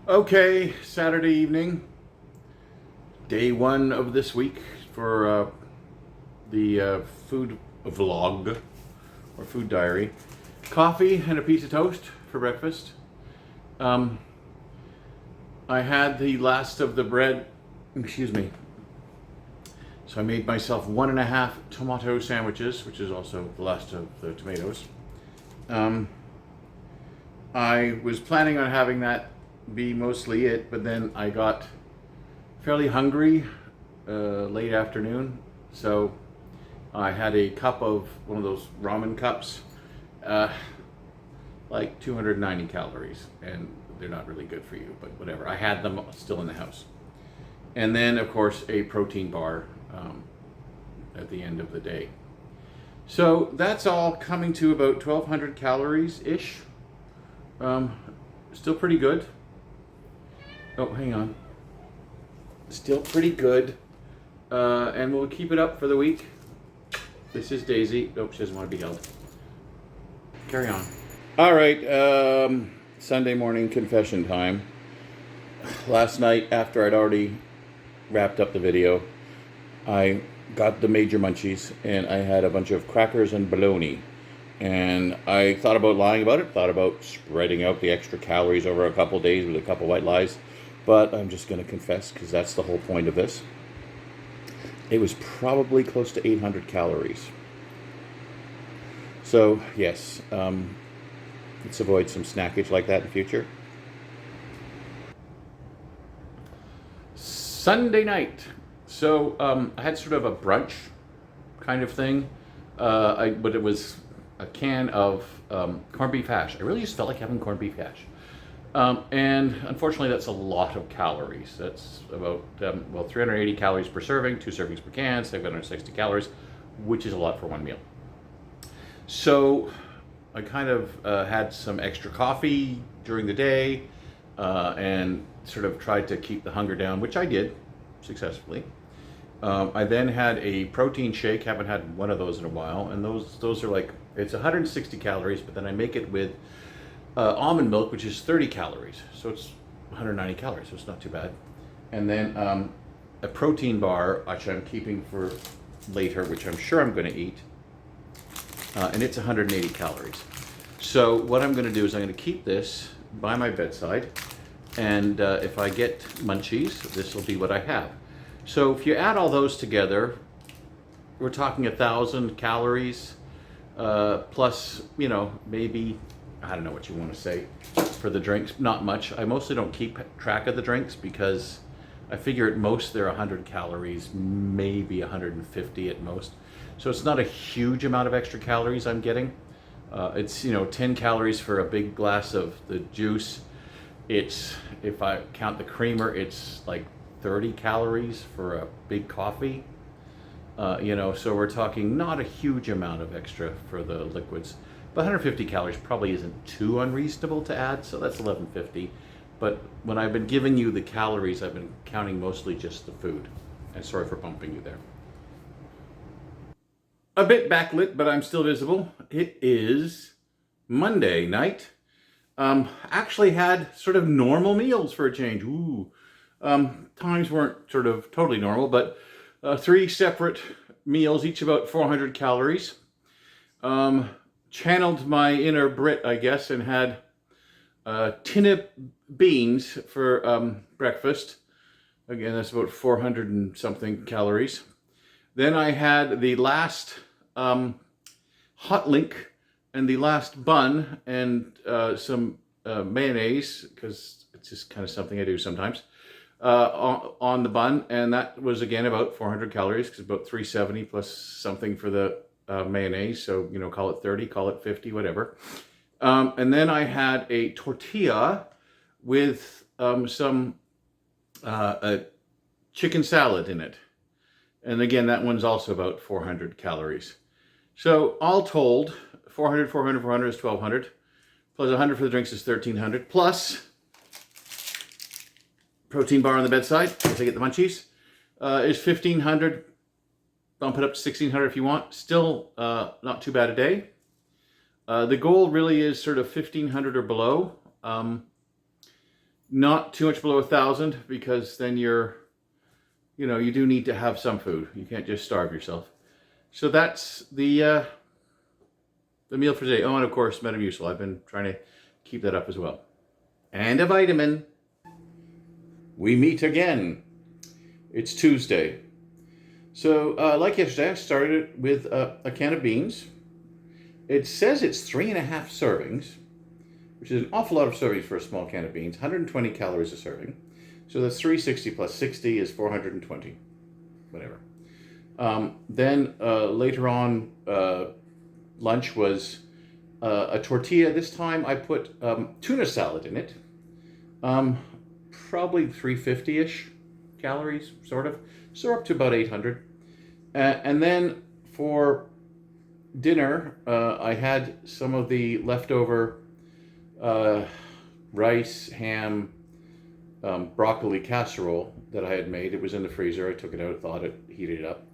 Okay, Saturday evening, day one of this week for the food vlog or food diary. Coffee and a piece of toast for breakfast. Um, I had the last of the bread, excuse me. So I made myself 1.5 tomato sandwiches, which is also the last of the tomatoes. Um, I was planning on having that be mostly it, but then I got fairly hungry late afternoon, so I had a cup of one of those ramen cups, uh, like 290 calories, and they're not really good for you, but whatever. I had them still in the house. And then, of course, a protein bar at the end of the day. So that's all coming to about 1,200 calories ish. Still pretty good. Oh, hang on. Still pretty good. And we'll keep it up for the week. This is Daisy. Nope, she doesn't want to be held. Carry on. All right. Sunday morning confession time. Last night, after I'd already wrapped up the video, I got the major munchies and I had a bunch of crackers and bologna. And I thought about lying about it, thought about spreading out the extra calories over a couple days with a couple white lies. But I'm just going to confess, because that's the whole point of this. It was probably close to 800 calories. So, yes, let's avoid some snackage like that in the future. Sunday night. So, I had sort of a brunch kind of thing. But it was a can of corned beef hash. I really just felt like having corned beef hash. And unfortunately, that's a lot of calories. That's about, 380 calories per serving, 2 servings per can, 760 calories, which is a lot for one meal. So I kind of had some extra coffee during the day and sort of tried to keep the hunger down, which I did successfully. I then had a protein shake. Haven't had one of those in a while, and those are like, it's 160 calories, but then I make it with almond milk, which is 30 calories, so it's 190 calories, so it's not too bad. And then a protein bar, which I'm keeping for later, which I'm sure I'm going to eat, and it's 180 calories. So what I'm going to do is I'm going to keep this by my bedside, and if I get munchies, this will be what I have. So if you add all those together, we're talking 1,000 calories, plus, maybe, I don't know what you want to say for the drinks. Not much. I mostly don't keep track of the drinks because I figure at most they're 100 calories, maybe 150 at most. So it's not a huge amount of extra calories I'm getting. It's 10 calories for a big glass of the juice. It's, if I count the creamer, it's like 30 calories for a big coffee. So we're talking not a huge amount of extra for the liquids. But 150 calories probably isn't too unreasonable to add, so that's 1150. But when I've been giving you the calories, I've been counting mostly just the food. And sorry for bumping you there. A bit backlit, but I'm still visible. It is Monday night. Actually had sort of normal meals for a change. Ooh. Times weren't sort of totally normal, but 3 separate meals, each about 400 calories. Channeled my inner Brit, I guess, and had tin of beans for breakfast. Again, that's about 400 and something calories. Then I had the last hot link and the last bun and some mayonnaise, because it's just kind of something I do sometimes, on the bun, and that was again about 400 calories, because about 370 plus something for the mayonnaise, so call it 30, call it 50, whatever. And then I had a tortilla with some chicken salad in it, and again that one's also about 400 calories. So all told, 400 is 1,200, plus 100 for the drinks is 1,300, plus protein bar on the bedside, as I get the munchies, is 1,500. Bump it up to 1,600 if you want. Still not too bad a day. The goal really is sort of 1,500 or below. Not too much below 1,000, because then you do need to have some food. You can't just starve yourself. So that's the meal for today. Oh, and of course, Metamucil. I've been trying to keep that up as well. And a vitamin. We meet again. It's Tuesday. So, like yesterday, I started with a can of beans. It says it's 3.5 servings, which is an awful lot of servings for a small can of beans. 120 calories a serving. So that's 360 plus 60 is 420. Whatever. Then later on, lunch was a tortilla. This time I put tuna salad in it. Probably 350-ish calories, sort of. So up to about 800. And then for dinner, I had some of the leftover rice, ham, broccoli casserole that I had made. It was in the freezer. I took it out, thawed it, heated it up.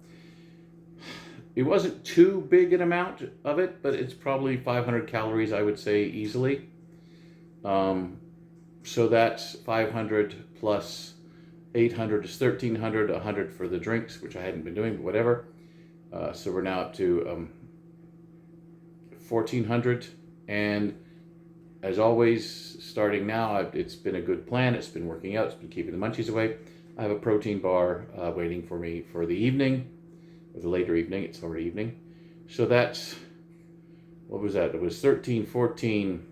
It wasn't too big an amount of it, but it's probably 500 calories, I would say, easily. So that's 500 plus 800 is 1,300, 100 for the drinks, which I hadn't been doing, but whatever. So we're now up to 1,400. And as always, starting now, it's been a good plan. It's been working out. It's been keeping the munchies away. I have a protein bar waiting for me for the evening, or the later evening. It's already evening. So that's, what was that? It was 13, 14,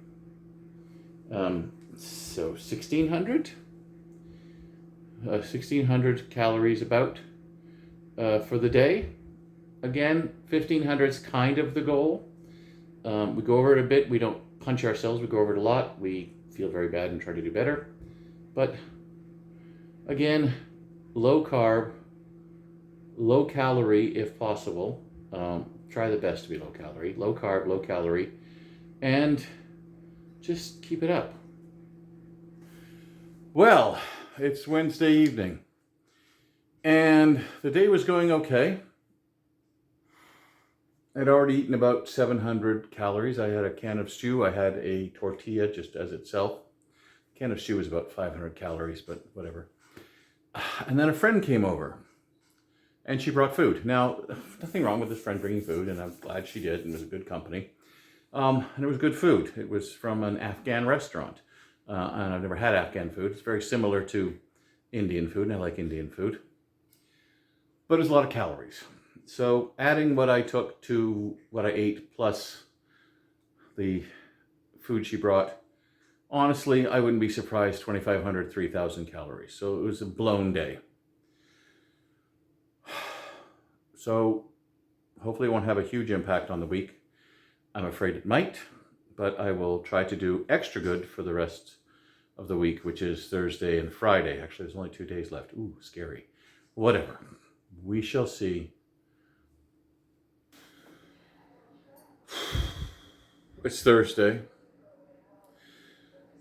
so 1,600? 1,600 calories about for the day. Again, 1,500 is kind of the goal. We go over it a bit. We don't punch ourselves. We go over it a lot. We feel very bad and try to do better. But again, low carb, low calorie if possible. Try the best to be low calorie. Low carb, low calorie. And just keep it up. Well, it's Wednesday evening. And the day was going okay. I'd already eaten about 700 calories. I had a can of stew. I had a tortilla just as itself. A can of stew was about 500 calories, but whatever. And then a friend came over and she brought food. Now, nothing wrong with this friend bringing food, and I'm glad she did, and it was a good company. And it was good food. It was from an Afghan restaurant. And I've never had Afghan food. It's very similar to Indian food, and I like Indian food. But it's a lot of calories. So adding what I took to what I ate plus the food she brought, honestly, I wouldn't be surprised, 2,500, 3,000 calories. So it was a blown day. So hopefully it won't have a huge impact on the week. I'm afraid it might, but I will try to do extra good for the rest of the week, which is Thursday and Friday. Actually, there's only 2 days left. Ooh, scary. Whatever. We shall see. It's Thursday.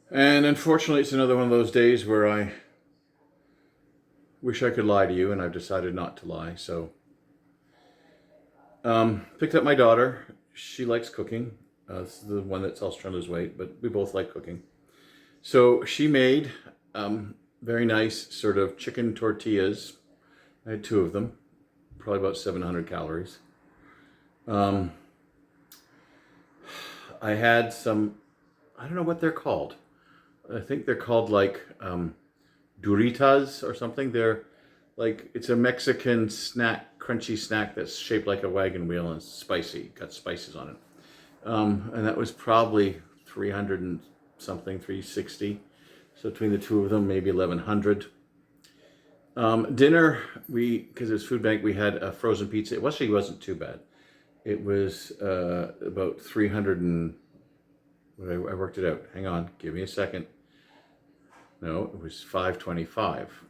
And unfortunately, it's another one of those days where I wish I could lie to you, and I've decided not to lie. So, picked up my daughter. She likes cooking. This is the one that tells trying to lose weight, but we both like cooking. So she made very nice sort of chicken tortillas. I had 2 of them, probably about 700 calories. I had some, I don't know what they're called. I think they're called like Duritas or something. They're like, it's a Mexican snack, crunchy snack that's shaped like a wagon wheel and it's spicy, got spices on it. And that was probably 300 and something, 360. So between the 2 of them, maybe 1,100. Dinner, because it was food bank, we had a frozen pizza. It actually wasn't too bad. It was about 300 and, I worked it out. Hang on, give me a second. No, it was 525.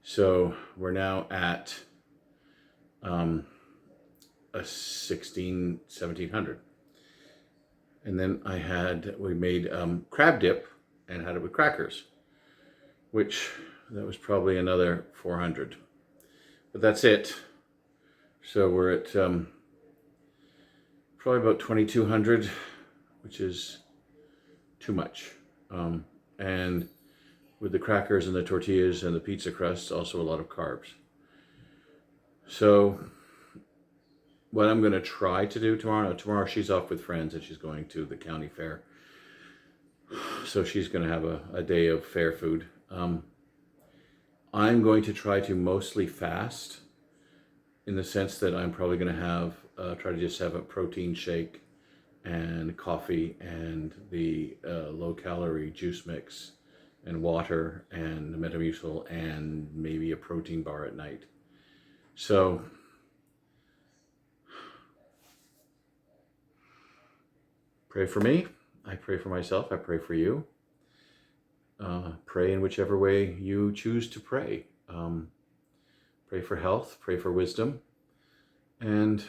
So we're now at a 1,700. And then we made crab dip and had it with crackers, which that was probably another 400. But that's it. So we're at probably about 2,200, which is too much. And with the crackers and the tortillas and the pizza crust, also a lot of carbs. So what I'm going to try to do tomorrow she's off with friends and she's going to the county fair. So she's going to have a day of fair food. I'm going to try to mostly fast, in the sense that I'm probably going to try to just have a protein shake and coffee and the low-calorie juice mix and water and Metamucil and maybe a protein bar at night. So pray for me. I pray for myself. I pray for you. Pray in whichever way you choose to pray. Pray for health. Pray for wisdom. And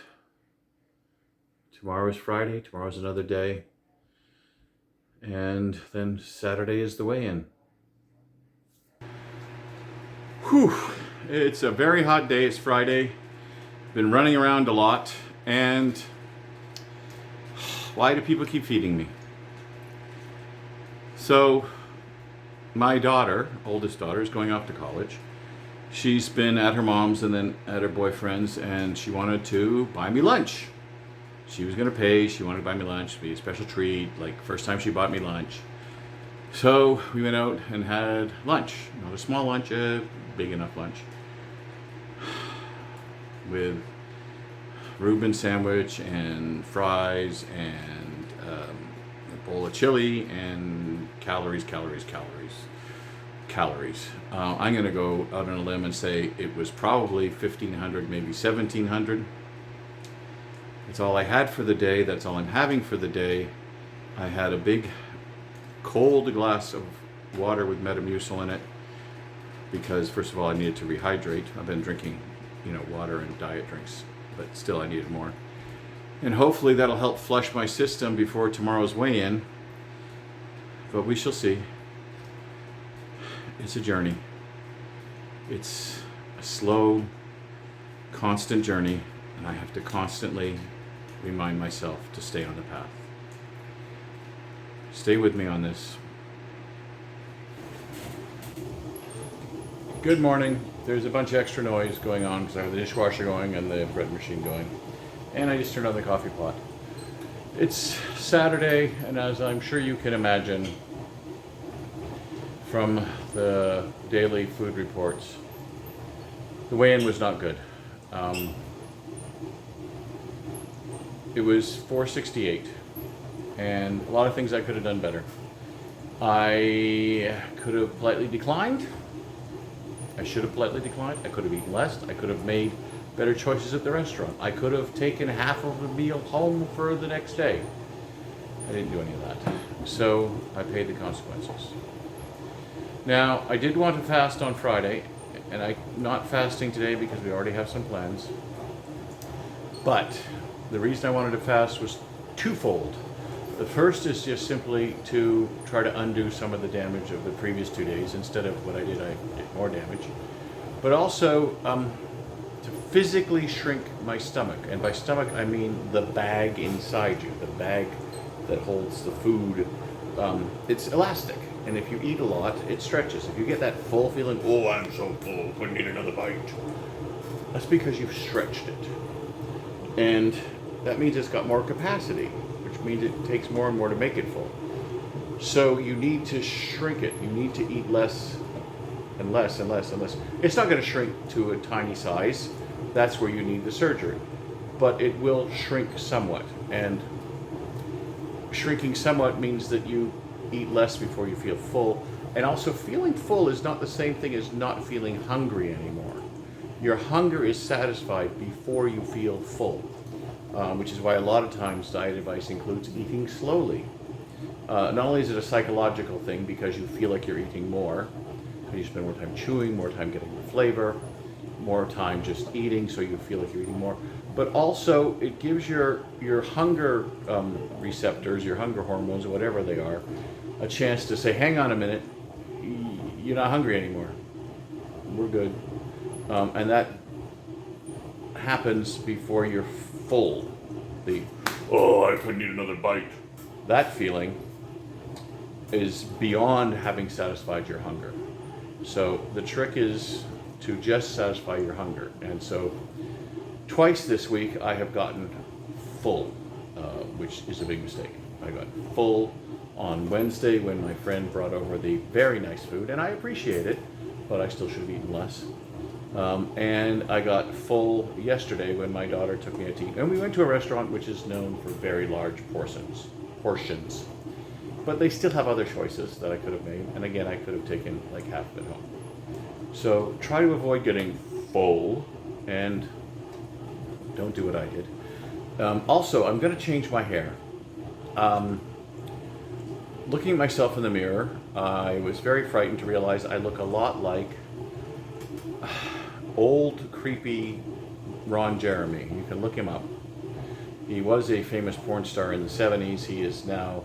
tomorrow is Friday. Tomorrow's another day. And then Saturday is the weigh-in. Whew. It's a very hot day. It's Friday. Been running around a lot. And why do people keep feeding me? So my daughter, oldest daughter, is going off to college. She's been at her mom's and then at her boyfriend's, and she wanted to buy me lunch. She was going to pay. She wanted to buy me lunch. It'd be a special treat, like first time she bought me lunch. So we went out and had lunch. Not a small lunch, a big enough lunch. With Reuben sandwich and fries and a bowl of chili and calories. I'm going to go out on a limb and say it was probably 1,500, maybe 1,700. That's all I had for the day. That's all I'm having for the day. I had a big cold glass of water with Metamucil in it because, first of all, I needed to rehydrate. I've been drinking, water and diet drinks, but still I needed more. And hopefully that'll help flush my system before tomorrow's weigh-in. But we shall see. It's a journey. It's a slow, constant journey, and I have to constantly remind myself to stay on the path. Stay with me on this. Good morning. There's a bunch of extra noise going on because I have the dishwasher going and the bread machine going. And I just turned on the coffee pot. It's Saturday, and as I'm sure you can imagine from the daily food reports, the weigh-in was not good. It was 468, and a lot of things I could have done better. I could have politely declined. I should have politely declined. I could have eaten less. I could have made better choices at the restaurant. I could have taken half of the meal home for the next day. I didn't do any of that. So I paid the consequences. Now, I did want to fast on Friday, and I'm not fasting today because we already have some plans. But the reason I wanted to fast was twofold. The first is just simply to try to undo some of the damage of the previous 2 days. Instead of what I did more damage. But also to physically shrink my stomach. And by stomach, I mean the bag inside you, the bag that holds the food. It's elastic. And if you eat a lot, it stretches. If you get that full feeling, oh, I'm so full, I need another bite. That's because you've stretched it. And that means it's got more capacity, which means it takes more and more to make it full. So you need to shrink it. You need to eat less and less and less and less. It's not going to shrink to a tiny size. That's where you need the surgery. But it will shrink somewhat. And shrinking somewhat means that you eat less before you feel full. And also, feeling full is not the same thing as not feeling hungry anymore. Your hunger is satisfied before you feel full, which is why a lot of times diet advice includes eating slowly. Not only is it a psychological thing because you feel like you're eating more, you spend more time chewing, more time getting the flavor, more time just eating, so you feel like you're eating more. But also, it gives your hunger receptors, your hunger hormones, or whatever they are, a chance to say, hang on a minute, you're not hungry anymore. We're good. And that happens before you're full. I could need another bite. That feeling is beyond having satisfied your hunger. So the trick is to just satisfy your hunger. And so twice this week I have gotten full, which is a big mistake. I got full on Wednesday when my friend brought over the very nice food, and I appreciate it, but I still should have eaten less. And I got full yesterday when my daughter took me out to eat. And we went to a restaurant which is known for very large portions. But they still have other choices that I could have made. And again, I could have taken like half of it home. So try to avoid getting full and don't do what I did. Also, I'm going to change my hair. Looking at myself in the mirror, I was very frightened to realize I look a lot like old, creepy Ron Jeremy. You can look him up. He was a famous porn star in the 70s. He is now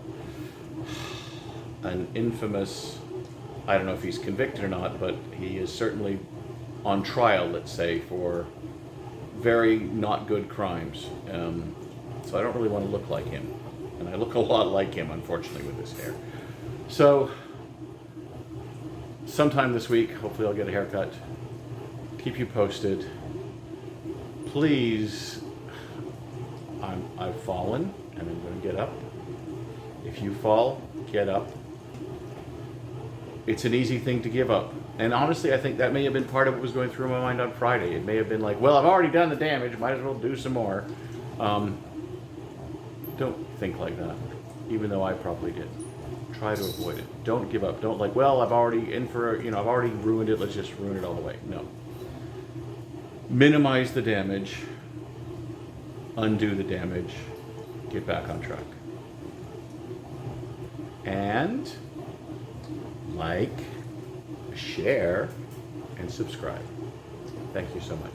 an infamous, I don't know if he's convicted or not, but he is certainly on trial, let's say, for very not good crimes. So I don't really want to look like him. And I look a lot like him, unfortunately, with this hair. So sometime this week, hopefully I'll get a haircut. Keep you posted. Please, I've fallen and I'm going to get up. If you fall, get up. It's an easy thing to give up. And honestly, I think that may have been part of what was going through my mind on Friday. It may have been like, well, I've already done the damage, might as well do some more. Don't think like that, even though I probably did. Try to avoid it. Don't give up. Don't like, well, I've already I've already ruined it, let's just ruin it all the way. No. Minimize the damage, undo the damage, get back on track. And like, share, and subscribe. Thank you so much.